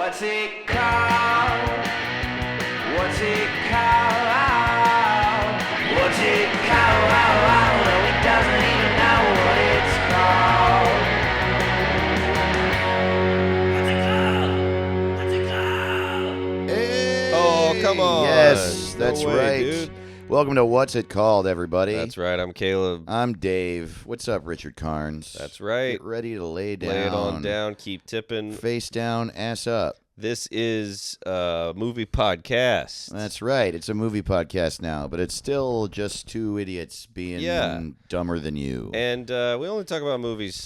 What's it called? What's it called? What's it called? No, he doesn't even know what it's called. What's it called? What's it called? Hey, Oh, come on. Yes, No that's way, right. dude. Welcome to What's It Called, everybody. That's right. I'm Caleb. I'm Dave. What's up, Richard Carnes? That's right. Get ready to lay down. Lay it on down. Keep tipping. Face down, ass up. This is a movie podcast. That's right. It's a movie podcast now, but it's still just two idiots being dumber than you. And we only talk about movies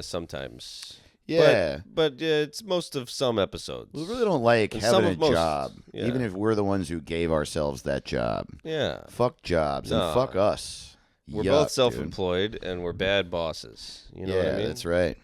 sometimes. Yeah. But it's most of some episodes. We really don't like And having some a of most. job, Yeah. even if we're the ones who gave ourselves that job. Yeah. Fuck jobs and No. fuck us. We're Yuck, both dude. self-employed and we're bad bosses. You know what I mean? That's right.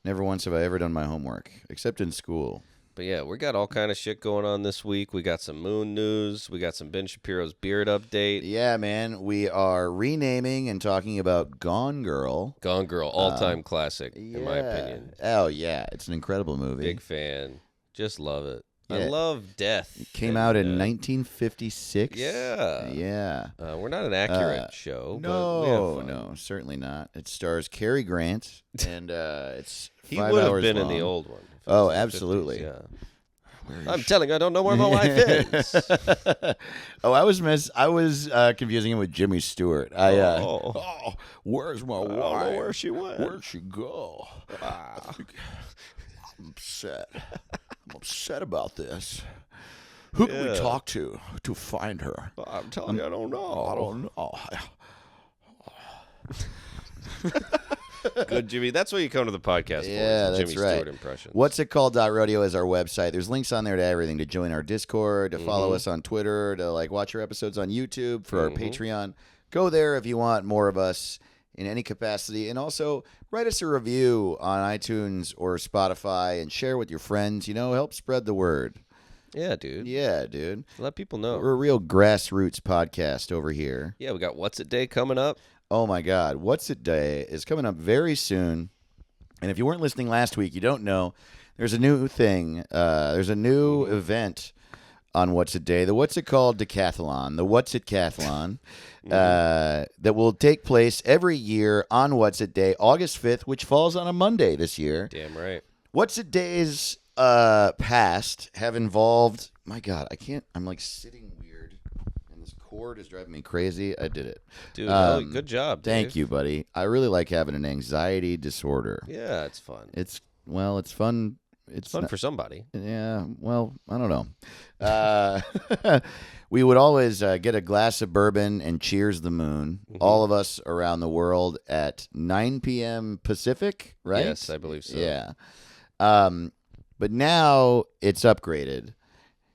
Never once have I ever done my homework, except in school. But yeah, we got all kind of shit going on this week. We got some Moon news. We got some Ben Shapiro's beard update. Yeah, man. We are renaming and talking about Gone Girl. Gone Girl, all-time classic, in my opinion. Oh, yeah. It's an incredible movie. Big fan. Just love it. I Yeah. love death. It came out in 1956. Yeah. Yeah. We're not an accurate show. but we have fun. No, certainly not. It stars Cary Grant, and it's 5 He would have hours been long. in the old one. if it Oh, was in the absolutely. 50s, yeah. I'm telling you, I don't know where my wife is. Oh, I was confusing him with Jimmy Stewart. Where's my I don't wife? know where she went. Where'd she go? I'm upset. I'm upset about this. Who can we Yeah. talk to find her? I'm telling you, I don't know. I don't know. Good, Jimmy. That's what you come to the podcast Yeah, for. Is that's Jimmy right. Stewart impressions. What's it called? .rodeo is our website. There's links on there to everything, to join our Discord, to follow us on Twitter, to watch our episodes on YouTube, for our Patreon. Go there if you want more of us in any capacity, and also write us a review on iTunes or Spotify and share with your friends. Help spread the word. Yeah, dude. Yeah, dude. Let people know. We're a real grassroots podcast over here. Yeah, we got What's It Day coming up. Oh my God, What's It Day is coming up very soon. And if you weren't listening last week, you don't know, there's a new thing. There's a new event on What's It Day, the What's It Called Decathlon, the What's It Cathlon, that will take place every year on What's It Day, August 5th, which falls on a Monday this year. Damn right. What's It Days past have involved, my God, I'm like sitting weird, and this cord is driving me crazy. I did it. Dude, good job, Thank Dave. you, buddy. I really like having an anxiety disorder. Yeah, it's fun. It's fun. It's fun for somebody. Yeah, well, I don't know. We would always get a glass of bourbon and cheers the moon, all of us around the world at 9 p.m. Pacific, right? Yes, I believe so. Yeah. But now it's upgraded.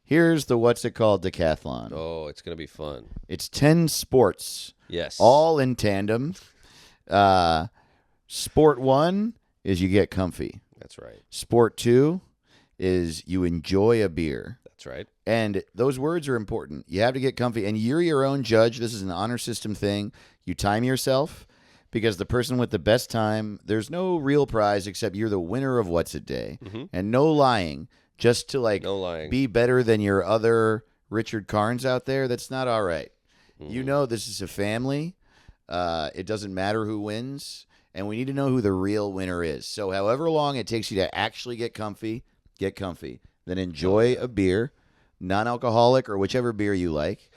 Here's the What's It Called Decathlon. Oh, it's going to be fun. It's 10 sports, Yes. all in tandem. Sport 1 is you get comfy. That's right. Sport 2 is you enjoy a beer. That's right. And those words are important. You have to get comfy, and you're your own judge. This is an honor system thing. You time yourself, because the person with the best time, there's no real prize except you're the winner of What's It Day. And no lying, just to No lying. be better than your other Richard Carnes out there. That's not all right. You know this is a family. It doesn't matter who wins, and we need to know who the real winner is. So however long it takes you to actually get comfy. Then enjoy a beer, non-alcoholic or whichever beer you like.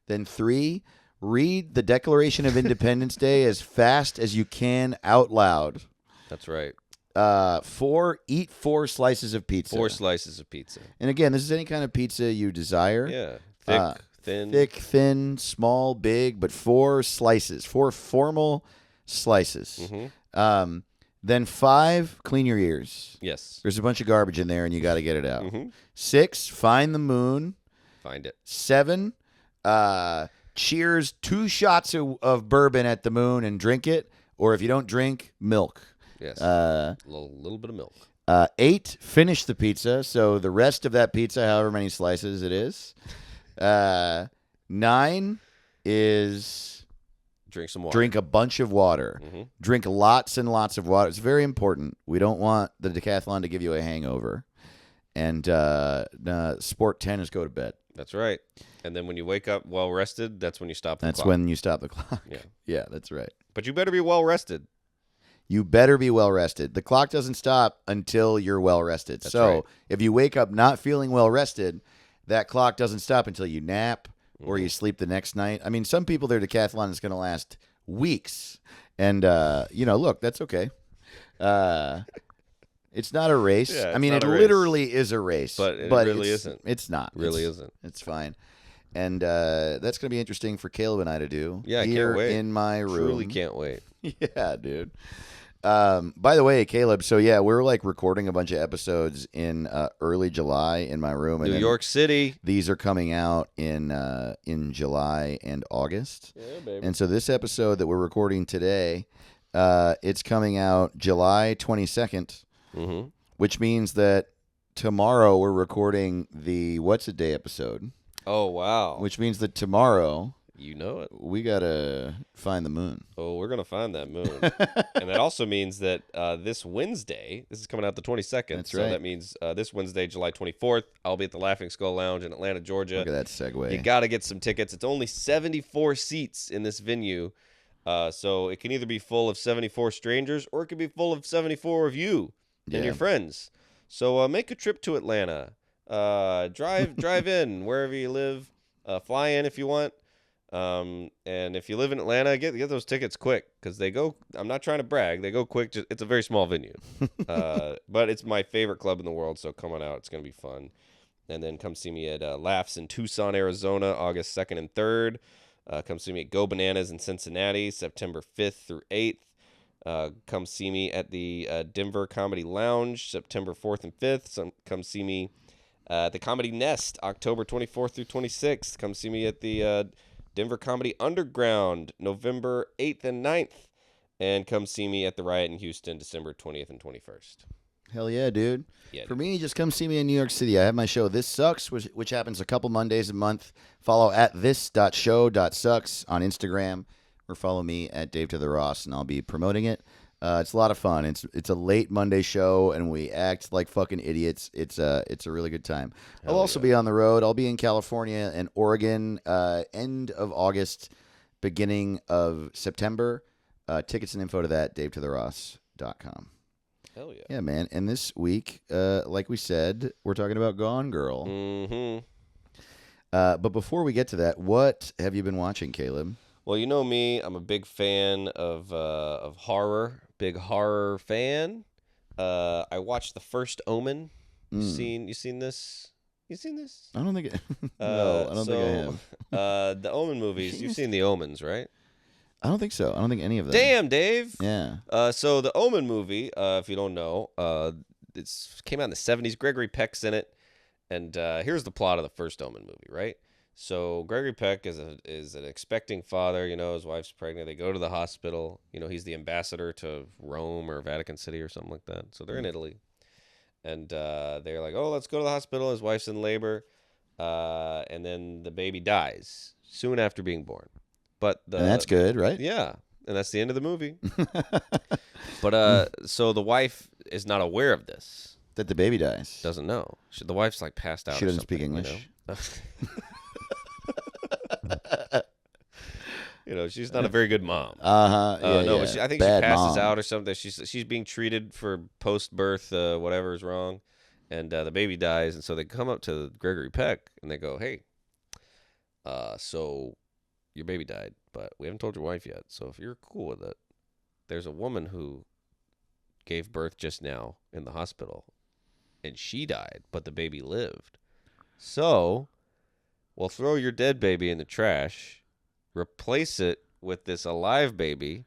Then 3, read the Declaration of Independence Day as fast as you can out loud. That's right. 4, eat 4 slices of pizza. 4 slices of pizza. And again, this is any kind of pizza you desire. Yeah. Thick, thin. Thick, thin, small, big, but 4 slices, 4 formal slices. Then 5, clean your ears. Yes. There's a bunch of garbage in there, and you got to get it out. 6, find the moon. Find it. 7, cheers 2 shots of bourbon at the moon and drink it. Or if you don't drink, milk. Yes. A little bit of milk. 8, finish the pizza. So the rest of that pizza, however many slices it is. 9 is Drink some water. drink a bunch of water. Drink lots and lots of water. It's very important. We don't want the decathlon to give you a hangover. And sport 10 is go to bed. That's right. And then when you wake up well rested, that's when you stop the clock. That's when you stop the clock. Yeah. Yeah, that's right. But you better be well rested. You better be well rested. The clock doesn't stop until you're well rested. That's so right. if you wake up not feeling well rested, that clock doesn't stop until you nap or you sleep the next night. I mean, some people, their decathlon is going to last weeks. And, look, that's okay. It's not a race. Yeah, I mean, it's it not a race. literally is a race. But it really isn't. It's not. Really isn't. It's fine. And that's going to be interesting for Caleb and I to do. Yeah, I here can't wait. in my room. Truly can't wait. Yeah, dude. By the way, Caleb, so yeah, we're like recording a bunch of episodes in early July in my room. And New then York City. These are coming out in July and August. Yeah, baby. And so this episode that we're recording today, it's coming out July 22nd, Mm-hmm. which means that tomorrow we're recording the What's a Day episode, Oh, wow. which means that tomorrow You know it. we got to find the moon. Oh, we're going to find that moon. And that also means that this Wednesday, this is coming out the 22nd. That's so right. that means this Wednesday, July 24th, I'll be at the Laughing Skull Lounge in Atlanta, Georgia. Look at that segue. You got to get some tickets. It's only 74 seats in this venue. So it can either be full of 74 strangers or it could be full of 74 of you and your friends. So make a trip to Atlanta. Drive in wherever you live. Fly in if you want. And if you live in Atlanta, get those tickets quick because they go. I'm not trying to brag. They go quick. It's a very small venue. But it's my favorite club in the world. So come on out. It's going to be fun. And then come see me at Laughs in Tucson, Arizona, August 2nd and 3rd. Come see me at Go Bananas in Cincinnati, September 5th through 8th. Come see me at the Denver Comedy Lounge, September 4th and 5th. Come see me at the Comedy Nest, October 24th through 26th. Come see me at the Denver Comedy Underground, November 8th and 9th. And come see me at the Riot in Houston, December 20th and 21st. Hell yeah, dude. Yeah, For me, just come see me in New York City. I have my show This Sucks, which happens a couple Mondays a month. Follow at this.show.sucks on Instagram or follow me at Dave to the Ross, and I'll be promoting it. It's a lot of fun. It's a late Monday show, and we act like fucking idiots. It's a really good time. I'll also be on the road. I'll be in California and Oregon end of August, beginning of September. Tickets and info to that, davetotheross.com. Hell yeah. Yeah, man. And this week, like we said, we're talking about Gone Girl. Mm-hmm. But before we get to that, what have you been watching, Caleb? Well, you know me. I'm a big fan of horror. Big horror fan. I watched The First Omen. You seen this? You seen this? I don't think it. No, I don't think I have. The Omen movies. You've seen the Omens, right? I don't think so. I don't think any of them. Damn, Dave. Yeah. So the Omen movie, if you don't know, it came out in the 70s. Gregory Peck's in it, and here's the plot of the first Omen movie, right? So Gregory Peck is an expecting father. You know, his wife's pregnant. They go to the hospital. You know, he's the ambassador to Rome or Vatican City or something like that. So they're in Italy, and they're like, "Oh, let's go to the hospital." His wife's in labor, and then the baby dies soon after being born. But And that's good, right? yeah, and that's the end of the movie. But so the wife is not aware of this. That the baby dies. Doesn't know. The wife's like passed out. She or doesn't speak something, English. You know, she's not a very good mom. Uh-huh. Yeah, no, yeah. but I think Bad she passes mom. out or something. She's being treated for post-birth whatever is wrong, and the baby dies. And so they come up to Gregory Peck and they go, "Hey, so your baby died, but we haven't told your wife yet. So if you're cool with it, there's a woman who gave birth just now in the hospital, and she died, but the baby lived. So we'll throw your dead baby in the trash, replace it with this alive baby,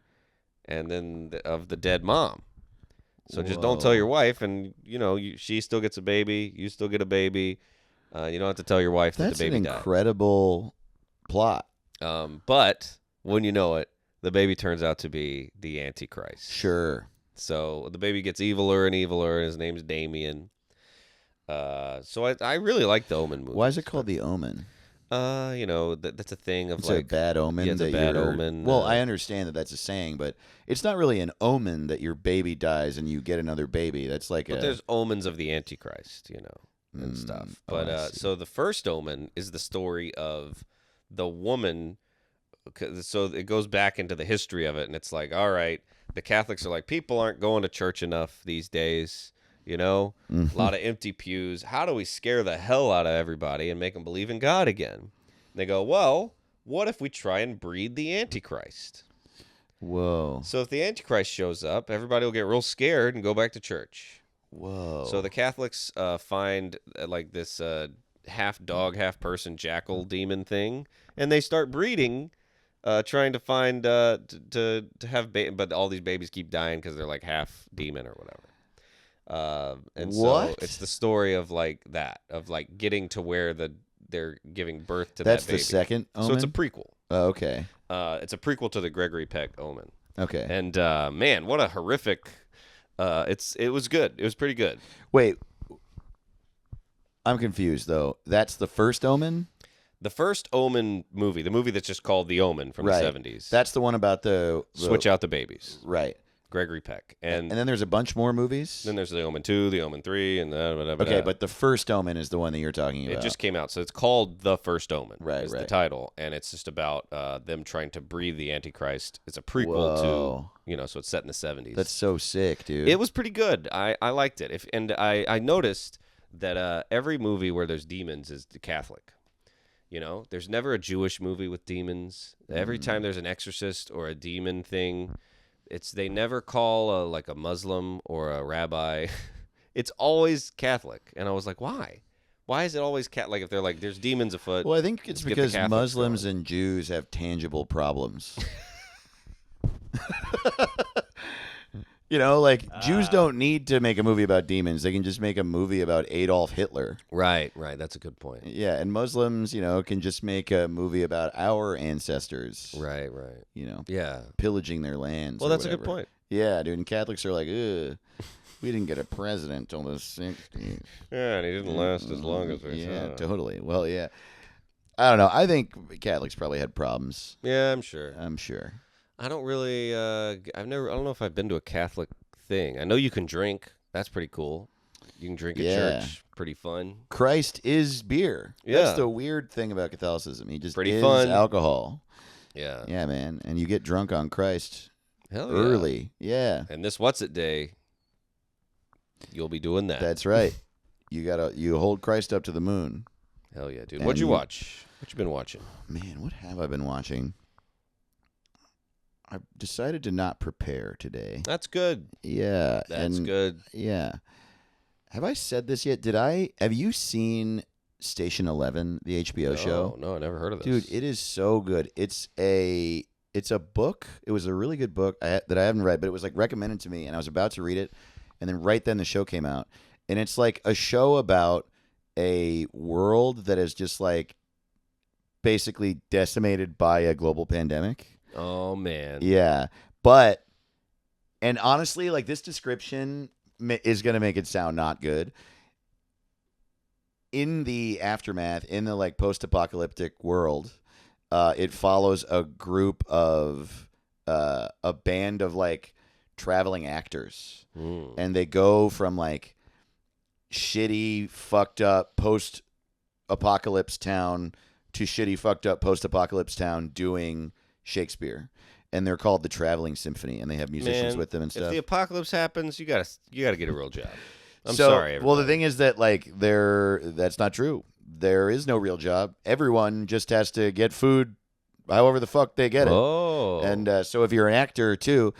and then of the dead mom. So just don't tell your wife, and she still gets a baby, you still get a baby. You don't have to tell your wife that the baby died." That's an incredible plot. But when you know it, the baby turns out to be the Antichrist. Sure. So the baby gets eviler and eviler, and his name's Damien. So I really like the Omen movie. Why is it called The Omen? That's a thing of It's like a bad omen. Yeah, it's a bad omen. Well, I understand that that's a saying, but it's not really an omen that your baby dies and you get another baby. That's like But there's omens of the Antichrist, and stuff. Oh, But I see. so the first Omen is the story of the woman. So it goes back into the history of it, and it's like, all right, the Catholics are like, people aren't going to church enough these days. A lot of empty pews. How do we scare the hell out of everybody and make them believe in God again? And they go, well, what if we try and breed the Antichrist? Whoa. So if the Antichrist shows up, everybody will get real scared and go back to church. Whoa. So the Catholics find like this half dog, half person jackal demon thing, and they start breeding, trying to find to have but all these babies keep dying because they're like half demon or whatever. And so it's the story of like that, of like getting to where they're giving birth to That's that baby. the second Omen? So it's a prequel. Oh, okay. It's a prequel to the Gregory Peck Omen. Okay. And man, what a horrific. It was good. It was pretty good. Wait. I'm confused though. That's the first Omen? The first Omen movie, the movie that's just called The Omen from Right. the 70s. That's the one about the Switch out the babies. Right. Gregory Peck. And then there's a bunch more movies? Then there's The Omen 2, The Omen 3, and whatever. Okay, but the first Omen is the one that you're talking about. It just came out, so it's called The First Omen. Right, is right. the title, and it's just about them trying to breed the Antichrist. It's a prequel Whoa. to, so it's set in the 70s. That's so sick, dude. It was pretty good. I liked it. I noticed that every movie where there's demons is Catholic. There's never a Jewish movie with demons. Every time there's an exorcist or a demon thing, they never call a Muslim or a rabbi. It's always Catholic. And I was like, why? Why is it always Catholic? If they're like, there's demons afoot. Well, I think it's let's get the because Catholics Muslims going. and Jews have tangible problems. Jews don't need to make a movie about demons. They can just make a movie about Adolf Hitler. Right. That's a good point. Yeah, and Muslims, can just make a movie about our ancestors. Right. Yeah. Pillaging their lands. Well, or that's a whatever. good point. Yeah, dude. And Catholics are like, ugh, we didn't get a president till the 60s. Yeah, and he didn't last as long as we Yeah, thought. totally. Well, yeah. I don't know. I think Catholics probably had problems. Yeah, I'm sure. I don't really. I don't know if I've been to a Catholic thing. I know you can drink. That's pretty cool. You can drink at church. Pretty fun. Christ is beer. Yeah. That's the weird thing about Catholicism. He just Pretty is fun. alcohol. Yeah. Yeah, man. And you get drunk on Christ Hell yeah. early. Yeah. And this What's It Day, you'll be doing that. That's right. You hold Christ up to the moon. Hell yeah, dude. And What'd you watch? What you been watching? Man, what have I been watching? I decided to not prepare today. That's good. Yeah. That's good. Yeah. Have I said this yet? Have you seen Station 11, the HBO show? No, I never heard of this. Dude, it is so good. It's a book. It was a really good book that I haven't read, but it was recommended to me, and I was about to read it, and then right then the show came out, and it's like a show about a world that is just basically decimated by a global pandemic. Oh man. Yeah, and honestly, this description is going to make it sound not good. In the aftermath, in the post-apocalyptic world, it follows a group of a band of traveling actors, and they go from shitty, fucked up post-apocalypse town to shitty, fucked up post-apocalypse town doing Shakespeare. And they're called the Traveling Symphony, and they have musicians with them and stuff. If the apocalypse happens, you gotta get a real job. I'm So, sorry, everybody. well, the thing is that that's not true. There is no real job. Everyone just has to get food, however the fuck they get it. Oh, And so if you're an actor too,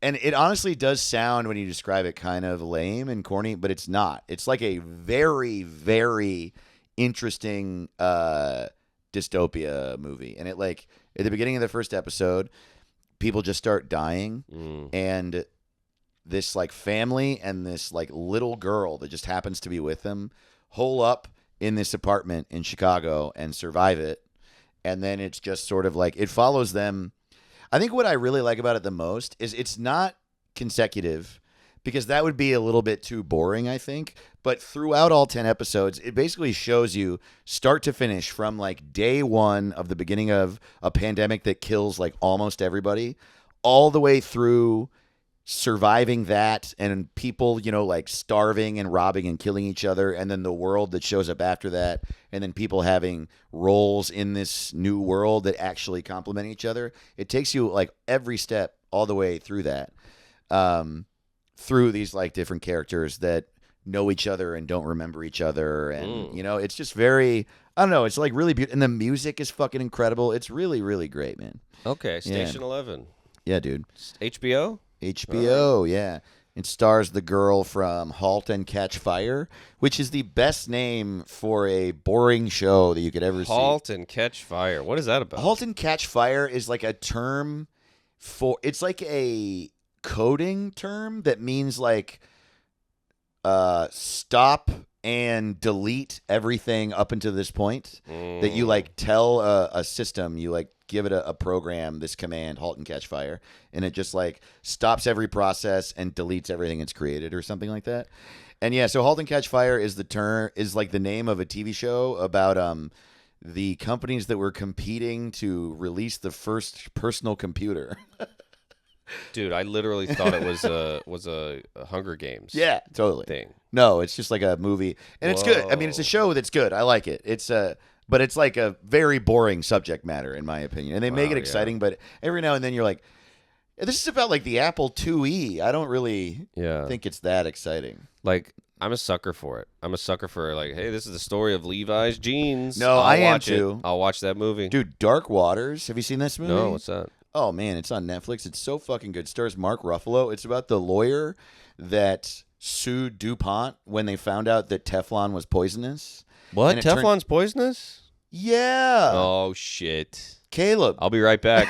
and it honestly does sound when you describe it kind of lame and corny, but it's not. It's a very, very interesting dystopia movie, and it at the beginning of the first episode, people just start dying, and this family and this little girl that just happens to be with them hole up in this apartment in Chicago and survive it. And then it's just sort of it follows them. I think what I really like about it the most is it's not consecutive, because that would be a little bit too boring, I think. But throughout all 10 episodes, it basically shows you start to finish from day one of the beginning of a pandemic that kills almost everybody, all the way through surviving that and people, like starving and robbing and killing each other, and then the world that shows up after that, and then people having roles in this new world that actually complement each other. It takes you like every step all the way through that, through these like different characters that know each other and don't remember each other, and it's just very, I don't know, it's like really beautiful, and the music is fucking incredible. It's really, really great, man. Okay, Station 11. Yeah, dude. HBO? HBO, yeah. It stars the girl from *Halt and Catch Fire*, which is the best name for a boring show that you could ever see. *Halt and Catch Fire*. What is that about? *Halt and Catch Fire* is like a term for, it's like a coding term that means like stop and delete everything up until this point. That you like tell a system, you like give it a program, this command, halt and catch fire, and it just like stops every process and deletes everything it's created or something like that. And yeah, so halt and catch fire is like the name of a TV show about the companies that were competing to release the first personal computer. Dude, I literally thought it was a Hunger Games. Yeah, totally. Thing. No, it's just like a movie, and it's good. I mean, it's a show that's good. I like it. But it's like a very boring subject matter, in my opinion. And they make it exciting, but every now and then you're like, this is about like the Apple IIe. I don't really think it's that exciting. Like, I'm a sucker for it. I'm a sucker for like, hey, this is the story of Levi's jeans. No, I am too. I'll watch that movie. Dude, Dark Waters. Have you seen this movie? No, what's that? Oh, man, it's on Netflix. It's so fucking good. It stars Mark Ruffalo. It's about the lawyer that sued DuPont when they found out that Teflon was poisonous. What? Teflon's poisonous? Yeah. Oh, shit. Caleb. I'll be right back.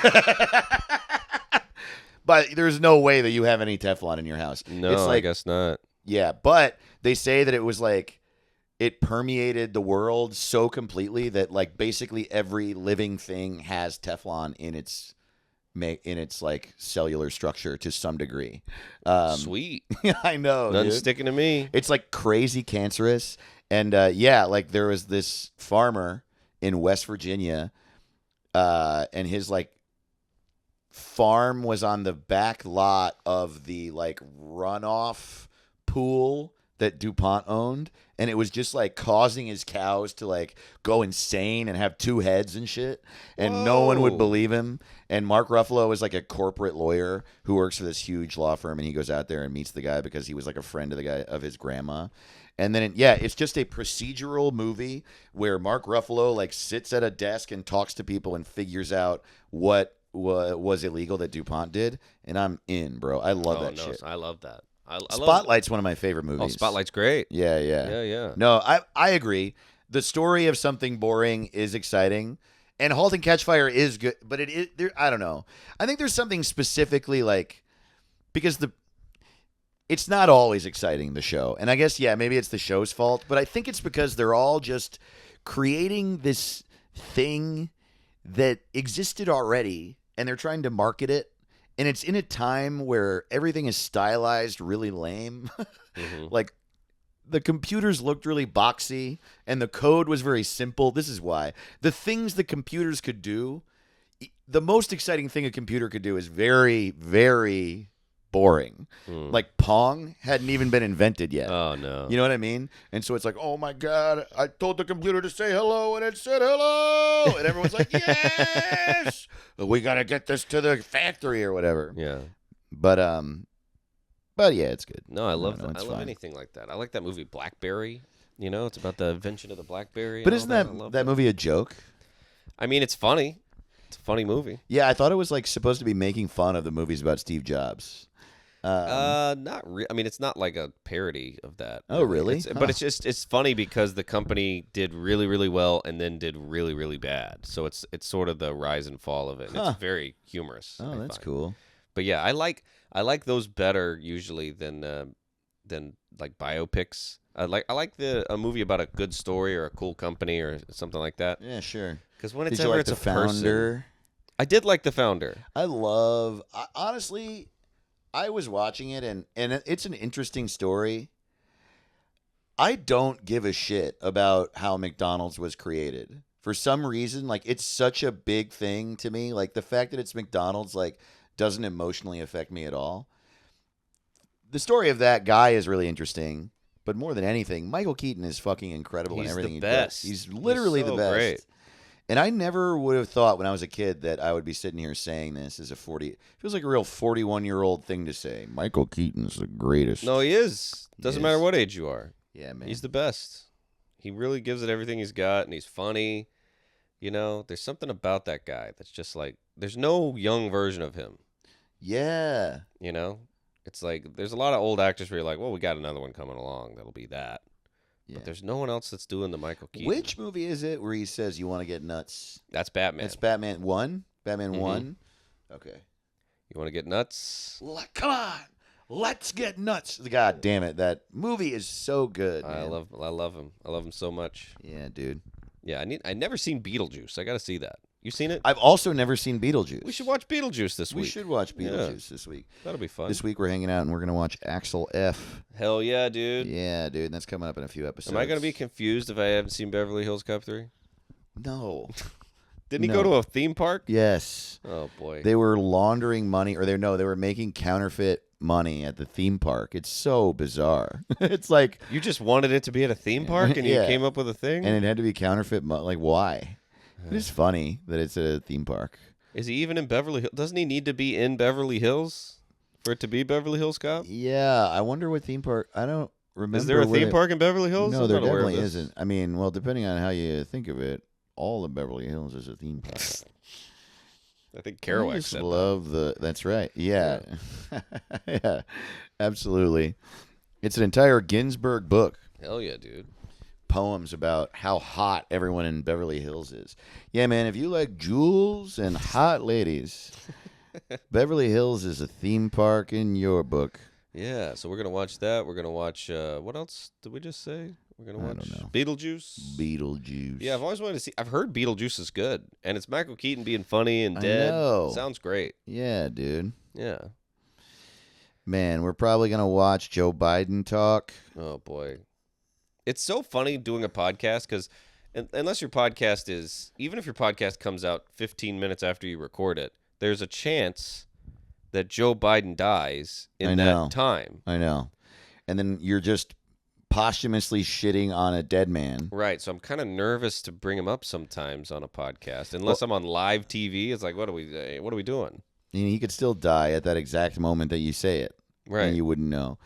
But there's no way that you have any Teflon in your house. No, it's like, I guess not. Yeah, but they say that it was like it permeated the world so completely that like basically every living thing has Teflon in its like cellular structure to some degree. Sweet. I know. Nothing dude. sticking to me. It's like crazy cancerous. And like there was this farmer in West Virginia, and his like farm was on the back lot of the like runoff pool that DuPont owned, and it was just like causing his cows to like go insane and have two heads and shit, and no one would believe him. And Mark Ruffalo is like a corporate lawyer who works for this huge law firm, and he goes out there and meets the guy because he was like a friend of the guy of his grandma. And then it's just a procedural movie where Mark Ruffalo like sits at a desk and talks to people and figures out what was illegal that DuPont did, and I'm in, bro. I love that shit. I love that. Spotlight's one of my favorite movies. Oh, Spotlight's great. Yeah. No, I agree. The story of something boring is exciting, and *Halt and Catch Fire* is good, but it is there. I don't know. I think there's something specifically like because it's not always exciting, the show, and I guess maybe it's the show's fault, but I think it's because they're all just creating this thing that existed already, and they're trying to market it. And it's in a time where everything is stylized really lame. Like, the computers looked really boxy, and the code was very simple. This is why. The things the computers could do, the most exciting thing a computer could do is very, very boring. Like, Pong hadn't even been invented yet. Oh, no. You know what I mean? And so it's like, oh, my God, I told the computer to say hello, and it said hello. And everyone's like, yes. We got to get this to the factory or whatever. Yeah. But yeah, it's good. No, I love that. It's I love fine. anything like that. I like that movie Blackberry. You know, it's about the invention of the Blackberry. But and isn't that movie a joke? I mean, it's funny. It's a funny movie. Yeah, I thought it was like supposed to be making fun of the movies about Steve Jobs. Not really. I mean, it's not like a parody of that. Oh, really? But it's funny because the company did really, really well and then did really, really bad. So it's sort of the rise and fall of it. And It's very humorous. Oh, I that's find. cool. But yeah, I like those better usually than like biopics. I like a movie about a good story or a cool company or something like that. Yeah, sure. Because when Did it's you ever like it's The a person. Founder? I did like The Founder. Honestly, I was watching it, and it's an interesting story. I don't give a shit about how McDonald's was created. For some reason, like, it's such a big thing to me. Like, the fact that it's McDonald's, like, doesn't emotionally affect me at all. the story of that guy is really interesting. But more than anything, Michael Keaton is fucking incredible in He's everything the he best. does. He's literally so the best. great. And I never would have thought when I was a kid that I would be sitting here saying this as a 40. Feels like a real 41-year-old thing to say. Michael Keaton's the greatest. No, he is. Doesn't matter what age you are. Yeah, man. He's the best. He really gives it everything he's got, and he's funny. You know, there's something about that guy that's just like, there's no young version of him. Yeah. You know? It's like, there's a lot of old actors where you're like, well, we got another one coming along. That'll be that. Yeah. But there's no one else that's doing the Michael Keaton. Which movie is it where he says you want to get nuts? That's Batman. It's Batman 1? Batman Mhm. 1? Okay. You want to get nuts? Come on. Let's get nuts. God damn it. That movie is so good. I man. love him. I love him so much. Yeah, dude. Yeah, I never seen Beetlejuice. I got to see that. You seen it? I've also never seen Beetlejuice. We should watch Beetlejuice this week. We should watch Beetlejuice this week. That'll be fun. This week we're hanging out and we're going to watch Axel F. Hell yeah, dude. Yeah, dude. And that's coming up in a few episodes. Am I going to be confused if I haven't seen Beverly Hills Cop 3? No. Didn't he No. go to a theme park? Yes. Oh, boy. They were laundering money, or they were making counterfeit money at the theme park. It's so bizarre. It's like, You just wanted it to be at a theme park and Yeah. you came up with a thing? and it had to be counterfeit money. Like, why? It is funny that it's a theme park. Is he even in Beverly Hills? Doesn't he need to be in Beverly Hills for it to be Beverly Hills Cop? Yeah, I wonder what theme park. I don't remember. Is there a what theme park in Beverly Hills? No, I'm there not aware of definitely this. isn't. I mean, well, depending on how you think of it, all of Beverly Hills is a theme park. I think I Kerouac just said love the. That's right. Yeah, yeah, absolutely. It's an entire Ginsberg book. that. Hell yeah, dude. Poems about how hot everyone in Beverly Hills is. Yeah, man, if you like jewels and hot ladies, Beverly Hills is a theme park in your book. Yeah, so we're going to watch that. We're going to watch, what else did we just say? We're going to I watch don't know. Beetlejuice. Beetlejuice. Yeah, I've always wanted to see. I've heard Beetlejuice is good, and it's Michael Keaton being funny and I dead. know. Sounds great. Yeah, dude. Yeah. Man, we're probably going to watch Joe Biden talk. Oh boy, it's so funny doing a podcast because unless your podcast is, even if your podcast comes out 15 minutes after you record it, there's a chance that Joe Biden dies in that time. I know. And then you're just posthumously shitting on a dead man. Right, so I'm kind of nervous to bring him up sometimes on a podcast, unless I'm on live TV. It's like, what are we doing? And he could still die at that exact moment that you say it. Right. And you wouldn't know.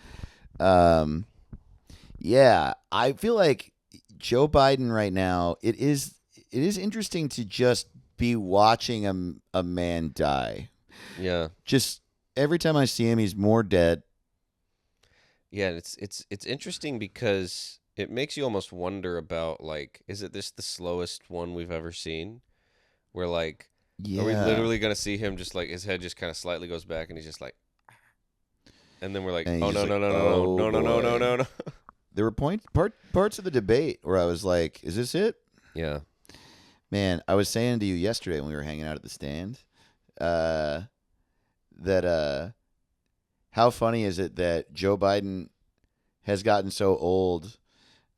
Yeah, I feel like Joe Biden right now, it is interesting to just be watching a man die. Yeah. Just every time I see him, he's more dead. Yeah, it's interesting because it makes you almost wonder about, like, is it this the slowest one we've ever seen? Where, like, Yeah. are we literally going to see him just, like, his head just kind of slightly goes back and he's just like, and then we're like, And oh, he's no, just no, like, no, oh, no, no, no, no, boy. no, no. There were parts of the debate where I was like, is this it? Yeah. Man, I was saying to you yesterday when we were hanging out at the stand, that how funny is it that Joe Biden has gotten so old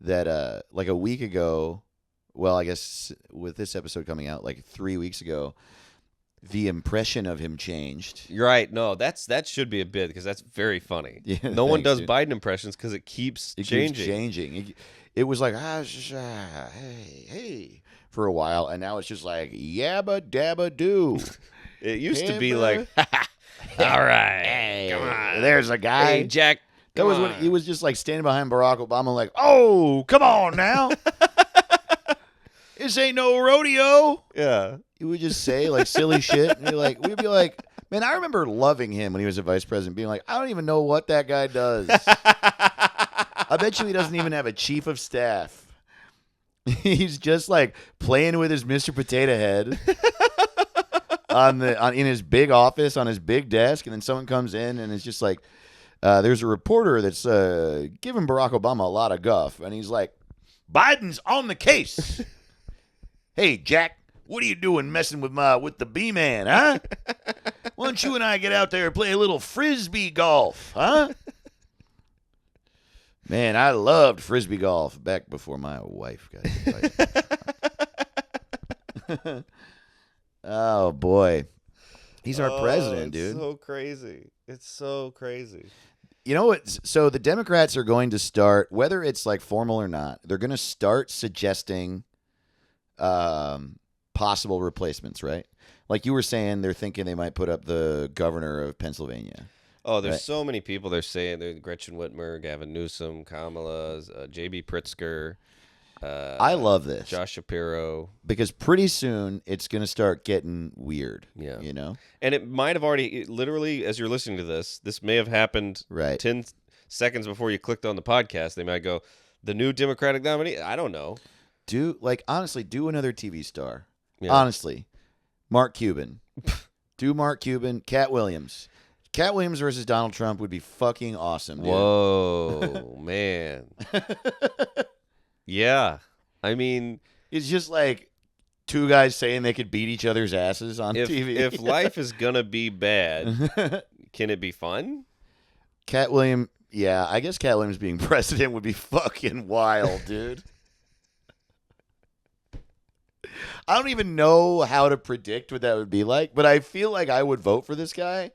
that like a week ago, well, I guess with this episode coming out like 3 weeks ago, the impression of him changed. You're right. No, that should be a bit because that's very funny. Yeah, no one thanks, does dude. Biden impressions because it keeps It changing. keeps changing. It was like, hey, for a while, and now it's just like, yabba dabba doo. It used to be Hammer. like, all right, Hey, come on. there's a guy. Hey, Jack. That come was when on. he was just like standing behind Barack Obama, like, "Oh, come on now, this ain't no rodeo." Yeah. He would just say like silly shit, and we'd be like, "Man, I remember loving him when he was a vice president, being like, I don't even know what that guy does. I bet you he doesn't even have a chief of staff. He's just like playing with his Mr. Potato Head." In his big office on his big desk, and then someone comes in and it's just like, there's a reporter that's giving Barack Obama a lot of guff, and he's like, Biden's on the case. Hey, Jack, what are you doing messing with the B-man, huh? Why don't you and I get out there and play a little frisbee golf, huh? Man, I loved frisbee golf back before my wife got invited. Oh, boy. He's our president, dude. It's so crazy. It's so crazy. You know what? So the Democrats are going to start, whether it's like formal or not, they're going to start suggesting possible replacements, right? Like you were saying, they're thinking they might put up the governor of Pennsylvania. Oh, there's Right. so many people they're saying. There's Gretchen Whitmer, Gavin Newsom, Kamala, J.B. Pritzker. I love this Josh Shapiro. because pretty soon it's going to start getting weird. Yeah. You know? And it might have already, literally, as you're listening to this may have happened Right. 10 seconds before you clicked on the podcast. They might go, the new Democratic nominee? I don't know. Honestly, do another TV star. Yeah. Honestly. Mark Cuban. Do Mark Cuban. Cat Williams. Cat Williams versus Donald Trump would be fucking awesome, dude. Whoa, man. Yeah. I mean, It's just like two guys saying they could beat each other's asses on if, TV. if life is going to be bad, can it be fun? Cat Williams, yeah, I guess Cat Williams being president would be fucking wild, dude. I don't even know how to predict what that would be like, but I feel like I would vote for this guy.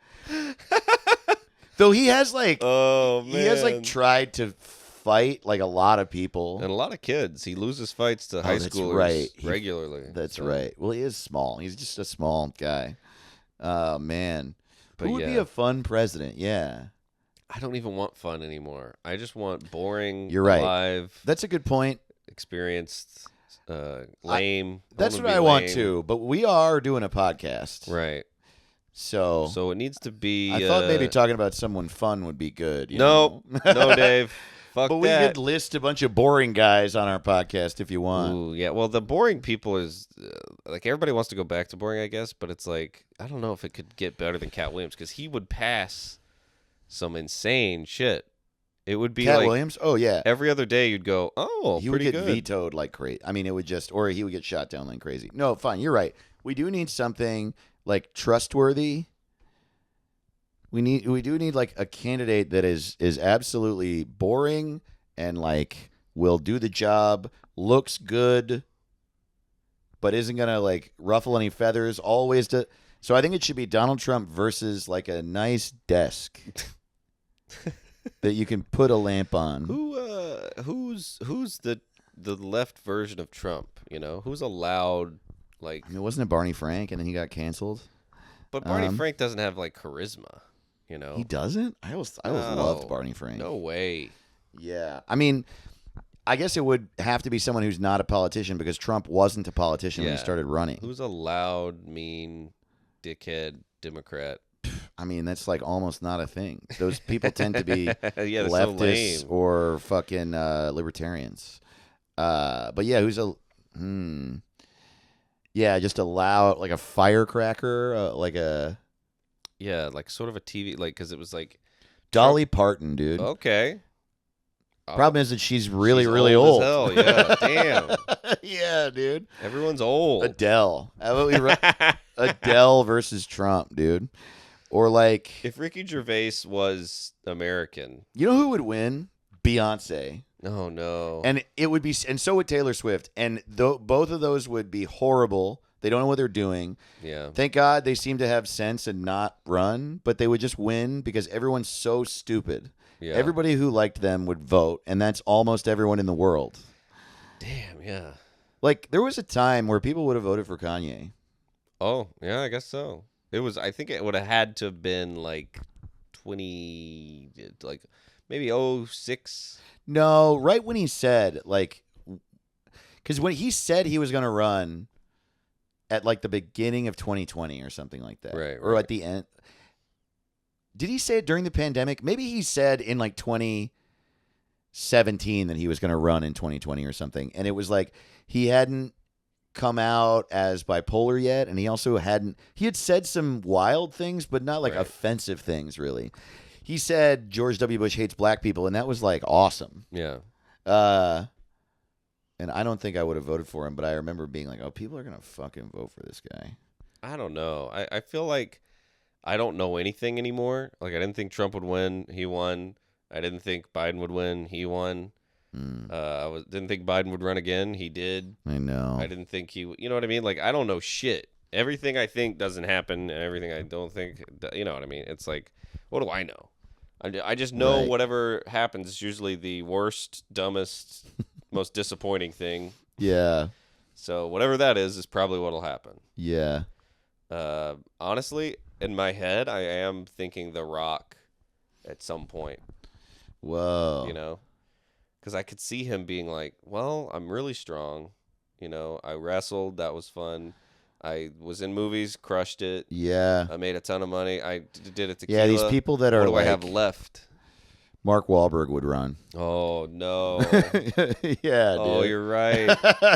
Though he has like, Oh, man. he has like tried to fight like a lot of people. And a lot of kids. He loses fights to high that's schoolers right. regularly. That's So- right. Well, he is small. He's just a small guy. Oh man, But who would be yeah. a fun president? Yeah, I don't even want fun anymore. I just want boring, You're right. alive, that's a good point. experienced, lame. That's wanna what be I want lame. too. But we are doing a podcast, Right. so So it needs to be. I thought maybe talking about someone fun would be good. you Nope. know? No, Dave. Fuck But we that. could list a bunch of boring guys on our podcast if you want. Ooh, yeah. Well, the boring people is like everybody wants to go back to boring, I guess. But it's like I don't know if it could get better than Cat Williams because he would pass some insane shit. It would be Cat like Williams? Oh yeah, every other day you'd go, oh, he would pretty get good. vetoed like crazy. I mean, it would just, or he would get shot down like crazy. No, fine. You're right. We do need something like trustworthy. We do need like a candidate that is absolutely boring and like will do the job, looks good, but isn't gonna like ruffle any feathers. Always to. So I think it should be Donald Trump versus like a nice desk that you can put a lamp on. Who's the left version of Trump? You know, who's allowed like? I mean, wasn't it Barney Frank, and then he got canceled? But Barney Frank doesn't have like charisma. You know, He doesn't. I always No. loved Barney Frank. no way. Yeah, I mean, I guess it would have to be someone who's not a politician because Trump wasn't a politician when he Yeah. started running. Who's a loud, mean, dickhead Democrat? I mean, that's like almost not a thing. Those people tend to be Yeah, they're so leftists lame. or fucking libertarians. But yeah, who's a yeah, just a loud like a firecracker, like a Yeah, like sort of a TV, like because it was like Dolly Parton, dude. okay. Problem is that she's really, She's really old old. as hell, yeah, damn. Yeah, dude. Everyone's old. Adele. How about we Adele versus Trump, dude? Or like, If Ricky Gervais was American, you know who would win? Beyonce. oh no. And it would be, and so would Taylor Swift. And both of those would be horrible. They don't know what they're doing. Yeah. Thank God they seem to have sense and not run, but they would just win because everyone's so stupid. Yeah. Everybody who liked them would vote, and that's almost everyone in the world. Damn, yeah. Like, there was a time where people would have voted for Kanye. Oh, yeah, I guess so. It was I think it would have had to have been like 20 like maybe 06. No, right when he said, like, because when he said he was going to run at, like, the beginning of 2020 or something like that. Right, Or right. at the end. Did he say it during the pandemic? Maybe he said in, like, 2017 that he was going to run in 2020 or something. And it was like he hadn't come out as bipolar yet. And he also hadn't. He had said some wild things, but not, like, Right. offensive things, really. He said George W. Bush hates black people, and that was, like, awesome. Yeah. And I don't think I would have voted for him, but I remember being like, oh, people are going to fucking vote for this guy. I don't know. I feel like I don't know anything anymore. Like I didn't think Trump would win. He won. I didn't think Biden would win. He won. Didn't think Biden would run again. He did. I know. I didn't think he. You know what I mean? Like I don't know shit. Everything I think doesn't happen, and everything I don't think. You know what I mean? It's like, what do I know? I just know Right. whatever happens is usually the worst, dumbest, most disappointing thing. Yeah. So whatever that is probably what'll happen. Yeah. Honestly, in my head, I am thinking The Rock at some point. Whoa. You know, because I could see him being like, "Well, I'm really strong. You know, I wrestled. That was fun. I was in movies, crushed it. Yeah. I made a ton of money. I did it tequila. Yeah, these people that are what do I have like- left? Mark Wahlberg would run. Oh no! Yeah, Oh, dude. you're right.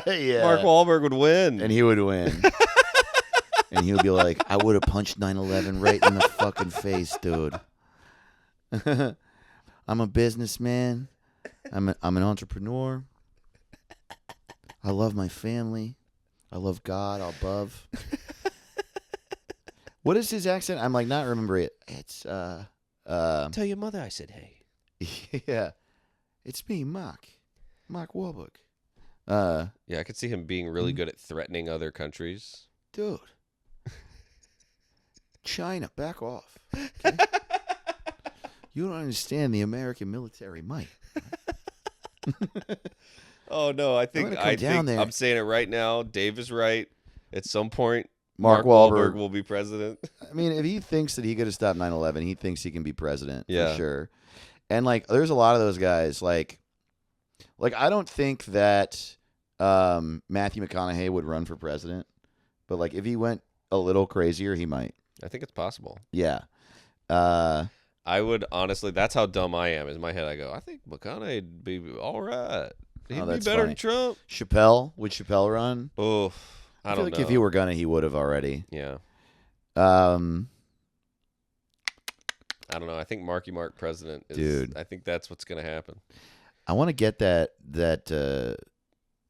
Yeah. Mark Wahlberg would win. And he would win. And he would be like, I would have punched 9/11 right in the fucking face, dude. I'm a businessman. I'm an entrepreneur. I love my family. I love God above. What is his accent? I'm like not remembering it. It's Tell your mother I said hey. yeah. It's me, Mark Wahlberg. Yeah, I could see him being really good at threatening other countries. Dude. China, back off. Okay? You don't understand the American military might. Oh no, I think gonna come down there. I'm saying it right now. Dave is right. At some point, Mark Wahlberg Wahlberg will be president. I mean, if he thinks that he could have stopped 9/11, he thinks he can be president Yeah. for sure. And like, there's a lot of those guys. Like I don't think that Matthew McConaughey would run for president, but like if he went a little crazier, he might. I think it's possible. Yeah. I would honestly. That's how dumb I am. In my head, I go, I think McConaughey'd be all right. He'd be that's better funny. than Trump. Chappelle, would Chappelle run? Oh, I feel don't like know. if he were gonna, he would have already. Yeah. Um, I don't know. I think Marky Mark president is. Dude. I think that's what's gonna happen. I want to get that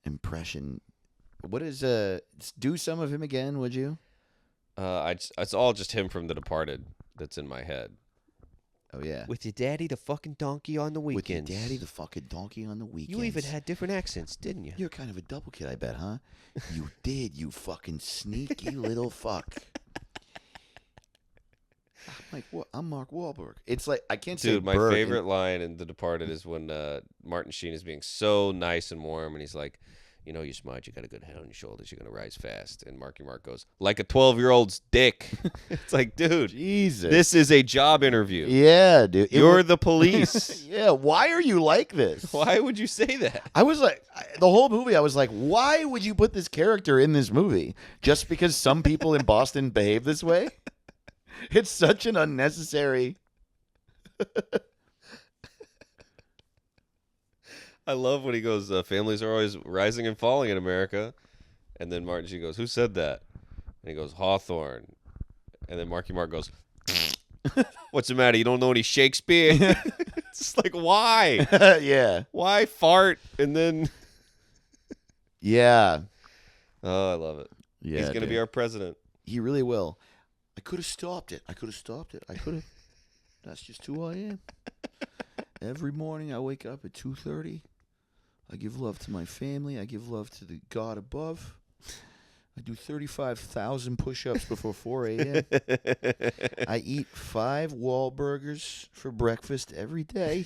impression. What is do some of him again? Would you? It's all just him from The Departed that's in my head. Oh yeah. With your daddy, the fucking donkey on the With weekends. your daddy, the fucking donkey on the weekends. You even had different accents, didn't you? You're kind of a double kid, I bet, huh? You did, you fucking sneaky little fuck. I'm like, what? I'm Mark Wahlberg. It's like I can't say Dude, my Berg favorite line in The Departed is when Martin Sheen is being so nice and warm, and he's like, you know, you're smart, you got a good head on your shoulders, you're going to rise fast. And Marky Mark goes, like a 12-year-old's dick. It's like, dude, Jesus. this is a job interview. Yeah, dude. You're the police. Yeah, why are you like this? Why would you say that? I was like, the whole movie, I was like, why would you put this character in this movie? Just because some people in Boston behave this way? It's such an unnecessary. I love when he goes, families are always rising and falling in America. And then Martin Sheen goes, who said that? And he goes, Hawthorne. And then Marky Mark goes, what's the matter? You don't know any Shakespeare? It's like, why? Yeah. Why fart? And then, Yeah. oh, I love it. Yeah. He's going to be dude. our president. He really will. I could have stopped it. I could have. That's just who I am. Every morning I wake up at 2:30. I give love to my family. I give love to the God above. I do 35,000 push-ups before 4 a.m. I eat 5 Wahlburgers for breakfast every day.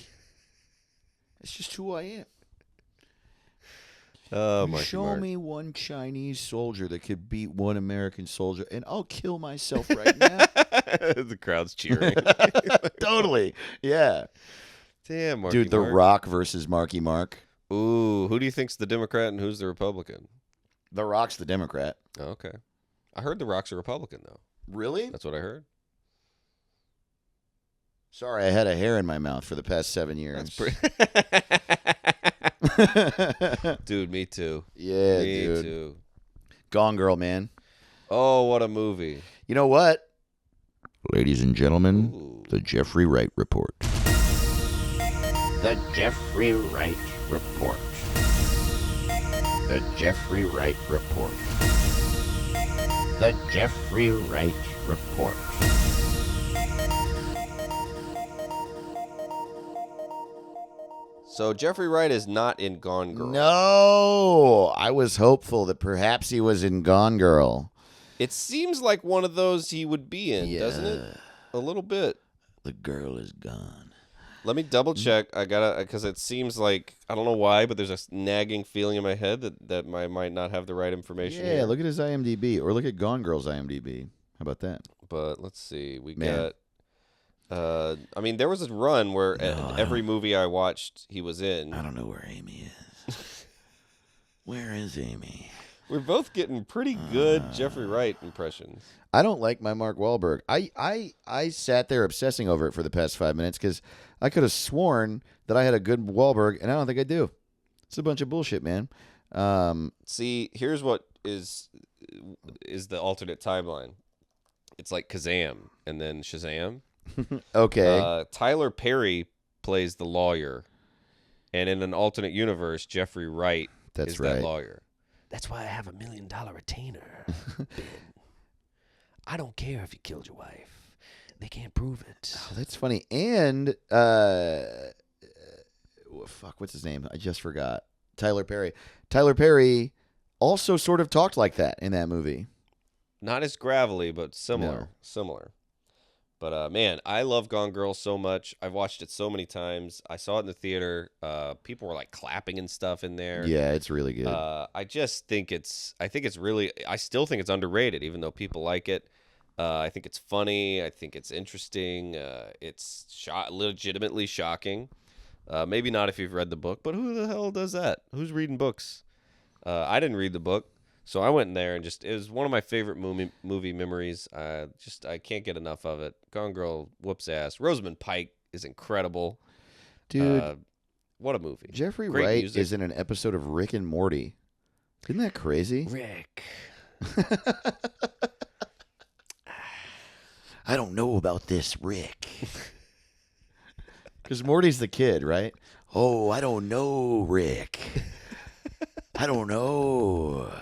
It's just who I am. Oh, You Marky show Mark. me one Chinese soldier that could beat one American soldier, and I'll kill myself right now. The crowd's cheering. Totally. Yeah. Damn, Marky Dude, The Mark. Rock versus Marky Mark. Ooh, who do you think's the Democrat and who's the Republican? The Rock's the Democrat. Oh, okay. I heard The Rock's a Republican, though. Really? That's what I heard. Sorry, I had a hair in my mouth for the past 7 years. That's pretty. Dude, me too. Yeah, Me dude. too. Gone Girl, man. Oh, what a movie. You know what? Ladies and gentlemen, Ooh. the Jeffrey Wright Report. The Jeffrey Wright Report. The Jeffrey Wright Report. The Jeffrey Wright Report. So Jeffrey Wright is not in Gone Girl. No, I was hopeful that perhaps he was in Gone Girl. It seems like one of those he would be in, doesn't it? A little bit. The girl is gone. Let me double check. I gotta, because it seems like, I don't know why, but there's a nagging feeling in my head that I might not have the right information Yeah, here. look at his IMDb, or look at Gone Girl's IMDb. How about that? But let's see. We Man. got, I mean, there was a run where every movie I watched, he was in. I don't know where Amy is. Where is Amy? We're both getting pretty good Jeffrey Wright impressions. I don't like my Mark Wahlberg. I sat there obsessing over it for the past 5 minutes because I could have sworn that I had a good Wahlberg, and I don't think I do. It's a bunch of bullshit, man. See, here's what is the alternate timeline. It's like Kazam and then Shazam. Okay. Tyler Perry plays the lawyer, and in an alternate universe, Jeffrey Wright That's is right. that lawyer. That's why I have $1 million retainer, Ben. I don't care if you killed your wife. They can't prove it. Oh, that's funny. And fuck, what's his name? I just forgot. Tyler Perry. Tyler Perry also sort of talked like that in that movie. Not as gravelly, but similar. No. Similar. But man, I love Gone Girl so much. I've watched it so many times. I saw it in the theater. People were like clapping and stuff in there. Yeah, it's really good. I just think I still think it's underrated, even though people like it. I think it's funny. I think it's interesting. It's legitimately shocking. Maybe not if you've read the book, but who the hell does that? Who's reading books? I didn't read the book. So I went in there and it was one of my favorite movie memories. I can't get enough of it. Gone Girl whoops ass. Rosamund Pike is incredible. Dude, what a movie. Jeffrey Great Wright music. is in an episode of Rick and Morty. Isn't that crazy? Rick. I don't know about this, Rick. Because Morty's the kid, right? Oh, I don't know, Rick. I don't know.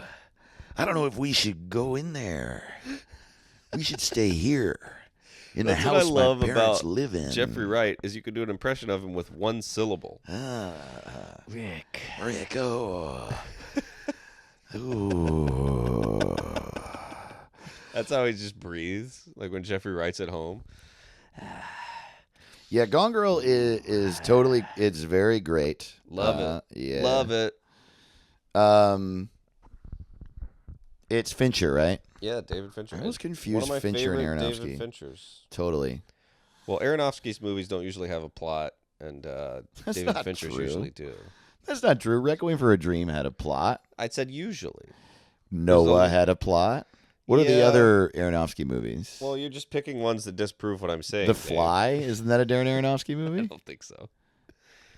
I don't know if we should go in there. We should stay here in the That's house what I love my parents about live in. Jeffrey Wright is you could do an impression of him with one syllable. Rick. Rick, oh. Ooh. That's how he just breathes, like when Jeffrey Wright's at home. Yeah, Gone Girl is totally, it's very great. Love it. Yeah. Love it. It's Fincher, right? Yeah, David Fincher. I was One confused of my Fincher and favorite Aronofsky. David Finchers. Totally. Well, Aronofsky's movies don't usually have a plot, and David not Fincher's true. usually do. That's not true. Requiem for a Dream had a plot. I said usually. Noah had a plot. What are the Yeah. other Aronofsky movies? Well, you're just picking ones that disprove what I'm saying. The Dave. Fly? Isn't that a Darren Aronofsky I movie? don't think so.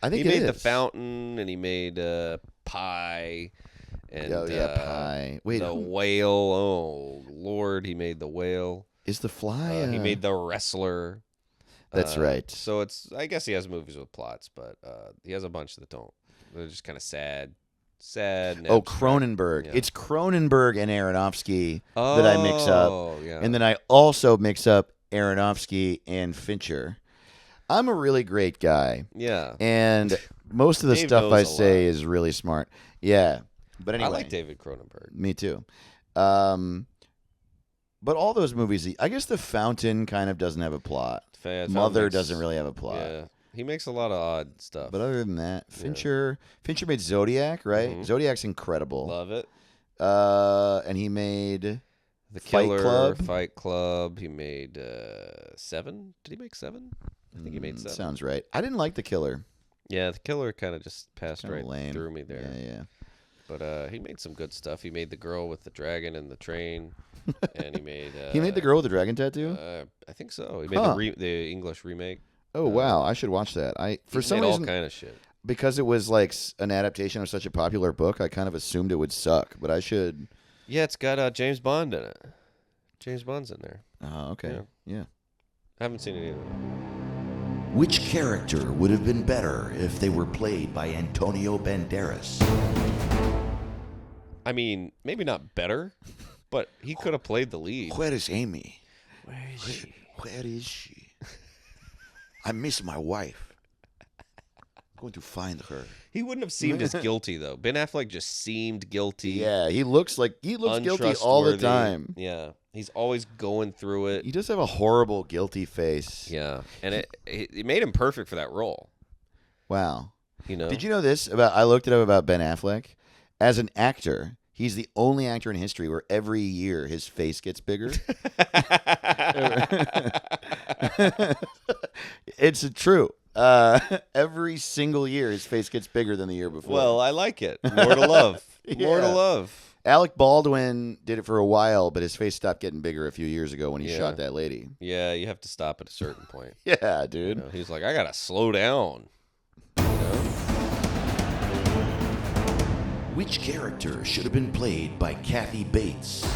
I think He it made The is. Fountain, and he made Pie, and Oh, yeah, Pie. Wait, The who- Whale. Oh, Lord, he made The Whale. Is The Fly? He made The Wrestler. That's right. So I guess he has movies with plots, but he has a bunch that don't. They're just kind of sad. And Oh, abstract. Cronenberg. Yeah. It's Cronenberg and Aronofsky that I mix up. Oh, yeah. And then I also mix up Aronofsky and Fincher. I'm a really great guy. Yeah. And most of the Dave stuff knows I a say lot. is really smart. Yeah. But anyway. I like David Cronenberg. Me too. But all those movies, I guess The Fountain kind of doesn't have a plot. Mother doesn't really have a plot. Yeah. He makes a lot of odd stuff. But other than that, Fincher made Zodiac, right? Mhm. Zodiac's incredible. Love it. And he made The Fight Killer, Club. Fight Club. He made 7. Did he make 7? I think he made 7. Sounds right. I didn't like The Killer. Yeah, The Killer kind of just passed Kinda right lame. through me there. Yeah. But he made some good stuff. He made The Girl with the Dragon and the Train. And he made... He made The Girl with the Dragon Tattoo? I think so. He made Huh. the English remake. Oh, wow. I should watch that. For He's some made reason, all kind of shit. because it was like an adaptation of such a popular book, I kind of assumed it would suck. But I should... Yeah, it's got James Bond in it. James Bond's in there. Oh, okay. Yeah. I haven't seen it either. Which character would have been better if they were played by Antonio Banderas? I mean, maybe not better, but he could have played the lead. Where is Amy? Where is she? Where is she? I miss my wife. I'm going to find her. He wouldn't have seemed as guilty though. Ben Affleck just seemed guilty. Yeah, he looks guilty all the untrustworthy. time. Yeah. He's always going through it. He does have a horrible, guilty face. Yeah, and it made him perfect for that role. Wow. You know? Did you know this about? I looked it up about Ben Affleck. As an actor, he's the only actor in history where every year his face gets bigger. It's true. Every single year, his face gets bigger than the year before. Well, I like it. More to love. More to Yeah. love. Alec Baldwin did it for a while, but his face stopped getting bigger a few years ago when he Yeah. shot that lady. Yeah, you have to stop at a certain point. Yeah, You dude. know, he's like, I gotta slow down. You know? Which character should have been played by Kathy Bates?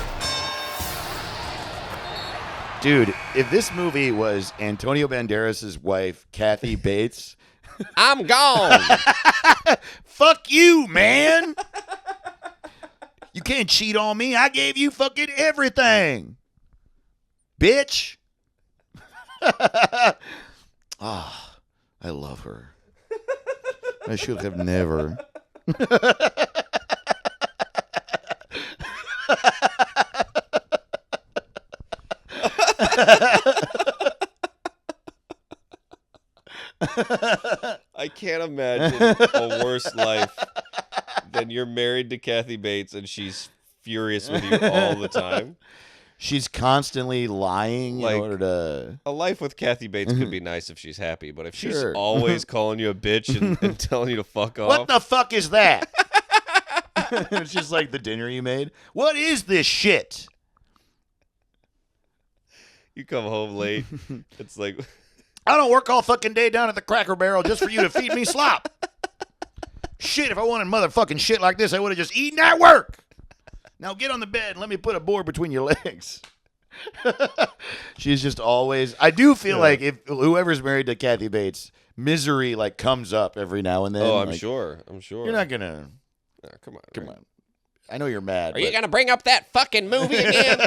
Dude, if this movie was Antonio Banderas' wife, Kathy Bates, I'm gone. fuck you, man. You can't cheat on me. I gave you fucking everything. Bitch. Ah, I love her. I should have never. I can't imagine a worse life than you're married to Kathy Bates and she's furious with you all the time. She's constantly lying Like- in order to. A life with Kathy Bates could be nice if she's happy, but if she's Sure. always calling you a bitch and telling you to fuck off, What the fuck is that? It's just like the dinner you made. What is this shit? you come home late. It's like, I don't work all fucking day down at the Cracker Barrel just for you to feed me slop. Shit, if I wanted motherfucking shit like this, I would have just eaten at work. Now get on the bed and let me put a board between your legs. She's just always. I do feel like if whoever's married to Kathy Bates, misery like comes up every now and then. oh, I'm like, sure. I'm sure. You're not gonna. Oh, come on. Come right? on. I know you're mad. Are you but- going to bring up that fucking movie again?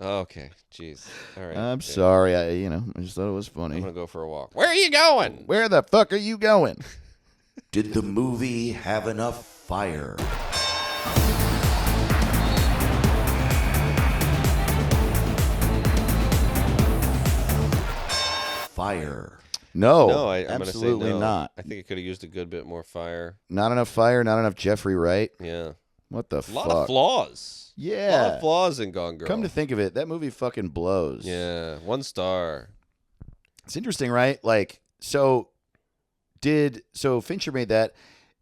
Okay. Jeez. All right. I'm Yeah. sorry. I just thought it was I'm funny. going to go for a walk. Where are you going? Where the fuck are you going? Did the movie have enough fire? Fire. No. No, I'm going to say absolutely no. not. I think it could have used a good bit more fire. Not enough fire. Not enough Jeffrey Wright. Yeah. What the A fuck? lot of flaws. A lot Yeah. of flaws in Gone Girl. Come to think of it, that movie fucking blows. Yeah. 1 star. It's interesting, right? Like, so Fincher made that,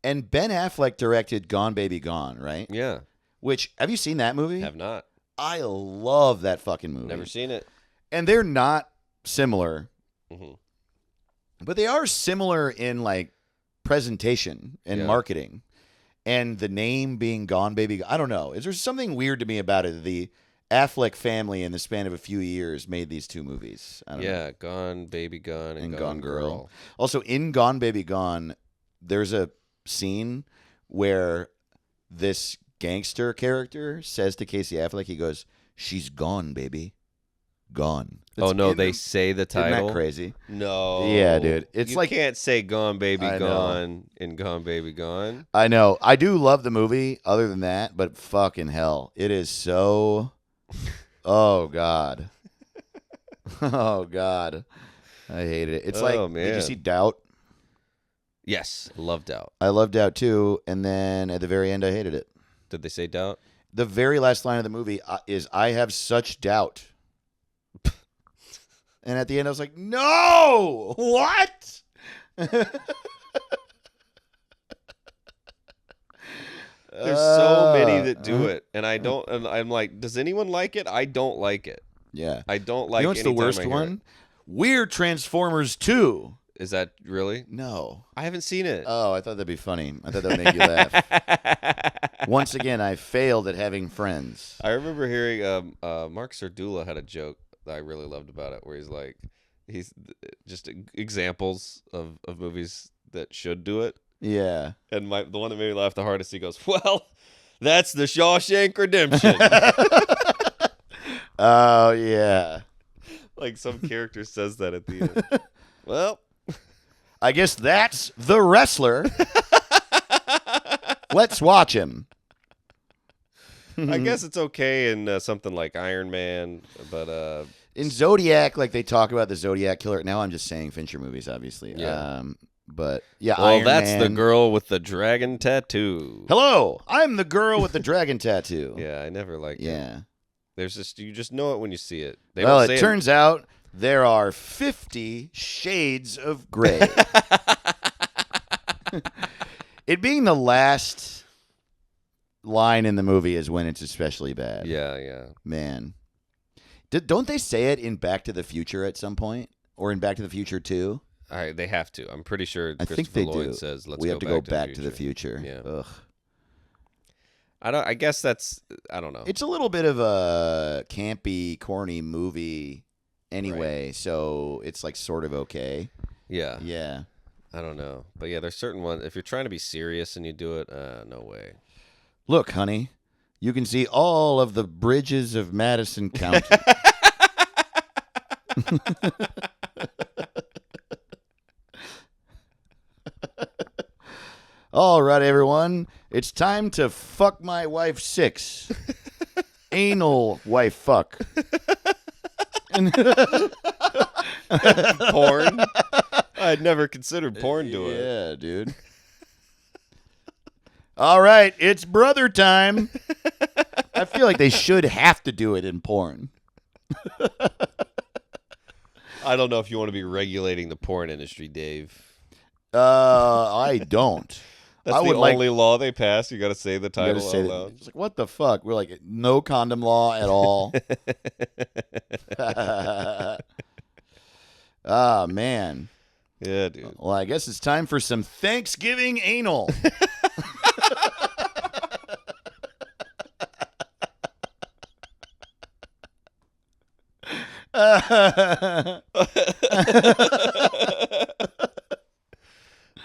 and Ben Affleck directed Gone Baby Gone, right? Yeah. Which, have you seen that movie? Have not. I love that fucking movie. Never seen it. And they're not similar, hmm but they are similar in like presentation and Yeah. marketing, and the name being Gone Baby. I don't know. Is there something weird to me about it? The Affleck family, in the span of a few years, made these two movies. I don't know. Yeah. Gone Baby Gone and Gone Girl. Also, in Gone Baby Gone, there's a scene where this gangster character says to Casey Affleck, he goes, "She's gone, baby, gone." Oh, It's no. in They the- say the Isn't title. that crazy? No. Yeah, dude. It's you like- can't say Gone Baby I know. Gone in Gone Baby Gone. I know. I do love the movie. Other than that, but fucking hell, it is so. Oh God. Oh God. I hated it. It's Oh, like, did man. you see Doubt? Yes. Loved Out. I loved Doubt too, and then at the very end, I hated it. Did they say Doubt? The very last line of the movie is, "I have such doubt." And at the end, I was like, "No, what?" There's so many that do it, and I don't. And I'm like, does anyone like it? I don't like it. Yeah. I don't like. You know what's the anytime worst I hear one? it. Weird Transformers 2. Is that really? No. I haven't seen it. Oh, I thought that'd be funny. I thought that would make you laugh. Once again, I failed at having friends. I remember hearing Mark Sardula had a joke that I really loved about it, where he's just examples of movies that should do it. Yeah. And the one that made me laugh the hardest, he goes, "Well, that's the Shawshank Redemption." Oh, yeah. Like some character says that at the end. Well, I guess that's the wrestler. Let's watch him. I guess it's okay in something like Iron Man, but in Zodiac, like they talk about the Zodiac killer. Now I'm just saying Fincher movies, obviously. Yeah. But yeah, well, Iron that's Man. the girl with the dragon tattoo. Hello, I'm the girl with the dragon tattoo. Yeah, I never liked it. Yeah. There's just you just know it when you see it. They Well, don't say it turns out there are 50 shades of gray. It being the last line in the movie is when it's especially bad. Yeah. Man. Don't they say it in Back to the Future at some point? Or in Back to the Future 2? All right, they have to. I'm pretty sure I think they Lloyd do. says, "Let's we go have to back go to back the to the future. Yeah. Ugh. I guess that's. I don't know. It's a little bit of a campy, corny movie anyway, so it's like sort of okay. Yeah. Yeah. I don't know, but yeah, there's certain ones. If you're trying to be serious and you do it, no way. Look, honey, you can see all of the bridges of Madison County. All right, everyone. It's time to fuck my wife 6. Anal wife fuck. Porn? I'd never considered porn doing it. Yeah, dude. All right, it's brother time. I feel like they should have to do it in porn. I don't know if you want to be regulating the porn industry, Dave. I don't. That's I the would like- only law they pass. You got to say the You title gotta say out that- loud. It's like, what the fuck? We're like, no condom law at all. Ah, man. Yeah, dude. Well, I guess it's time for some Thanksgiving anal.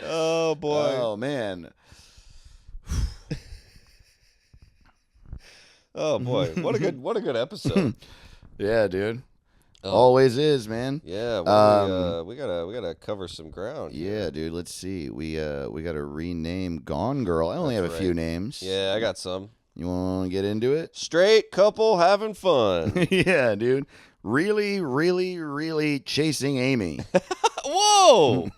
Oh boy. Oh, man. Oh boy. What a good episode. Yeah, dude. Oh. Always is, man. Yeah, well, we gotta cover some ground. Yeah, dude. Let's see. We got to rename Gone Girl. I only have a That's few right. names. Yeah, I got some. You want to get into it? Straight couple having fun. Yeah, dude. Really, really, really chasing Amy. Whoa!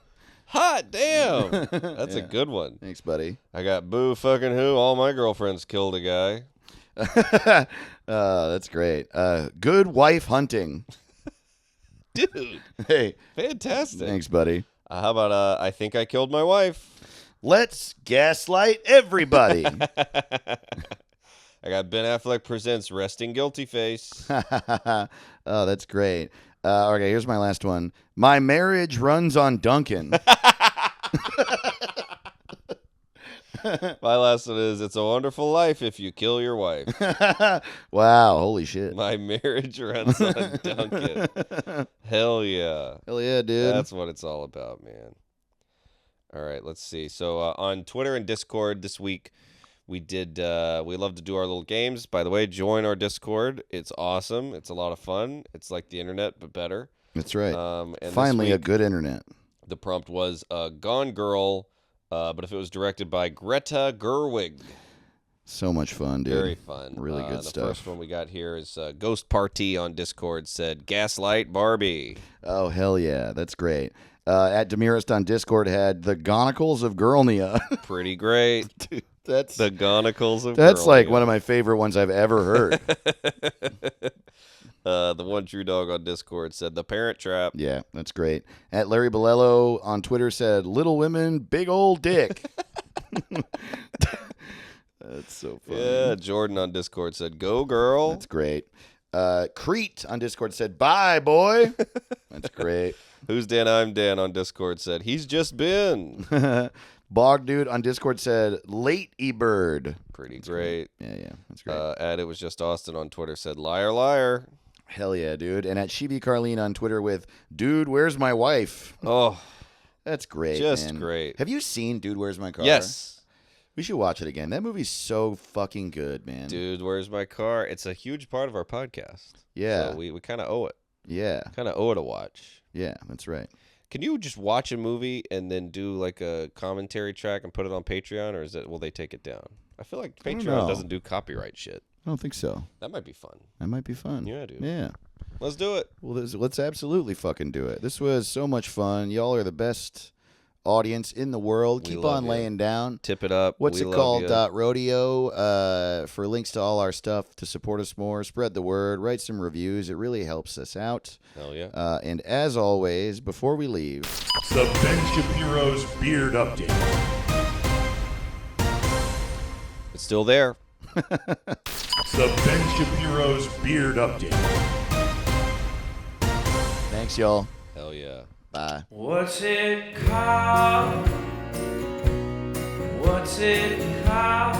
Hot damn! That's a good one. Thanks, buddy. I got boo fucking who. All my girlfriends killed a guy. That's great. Good wife hunting. Dude, Hey, fantastic. thanks, buddy. How about I think I killed my wife? Let's gaslight everybody. I got Ben Affleck presents resting guilty face. Oh, that's great. Okay, here's my last one. My marriage runs on Duncan. My last one is it's a wonderful life if you kill your wife. Wow, holy shit. My marriage runs on Duncan. Hell yeah. Hell yeah, dude. That's what it's all about, man. All right, let's see. So on Twitter and Discord this week, we love to do our little games. By the way, join our Discord. It's awesome. It's a lot of fun. It's like the internet, but better. That's right. And this Finally, a week, good internet. the prompt was Gone Girl, but if it was directed by Greta Gerwig. So much fun, dude. Very fun. Really good the stuff. first one we got here is Ghost Party on Discord said Gaslight Barbie. Oh, hell yeah. That's great. At Demirist on Discord had the Gonicles of Girlnia. Pretty great. Dude, that's The Gonicles of that's like Girlnia. one of my favorite ones I've ever heard. The one true dog on Discord said The Parent Trap. Yeah, that's great. At Larry Bolello on Twitter said, Little Women, Big Old Dick. That's so funny. Yeah, Jordan on Discord said Go Girl. That's great. Crete on Discord said, Bye, boy. That's great. Who's Dan? I'm Dan on Discord said He's just been. Bog Dude on Discord said, Late E-Bird. Pretty great. Yeah, that's great. At It Was Just Austin on Twitter said Liar Liar. Hell yeah, dude. And at Shibi Carlene on Twitter with, Dude, Where's My Wife? Oh, That's great, just man. great. Have you seen Dude, Where's My Car? Yes. We should watch it again. That movie's so fucking good, man. Dude, Where's My Car? It's a huge part of our podcast. Yeah. So we kind of owe it. Yeah. Kind of owe it a watch. Yeah, that's right. Can you just watch a movie and then do like a commentary track and put it on Patreon, or will they take it down? I feel like I don't Patreon know. doesn't do copyright shit. I don't think so. That might be fun. That might be fun. Yeah, dude. Yeah. Let's do it. Well, let's absolutely fucking do it. This was so much fun. Y'all are the best audience in the world. We Keep love on you. laying down. Tip it up. What's We it love called? you. Rodeo. For links to all our stuff, to support us more, spread the word, write some reviews. It really helps us out. Hell yeah. And as always, before we leave, The Ben Shapiro's Beard Update. It's still there. The Ben Shapiro's Beard Update. thanks, y'all. Hell yeah. Bye. What's it called? What's it called?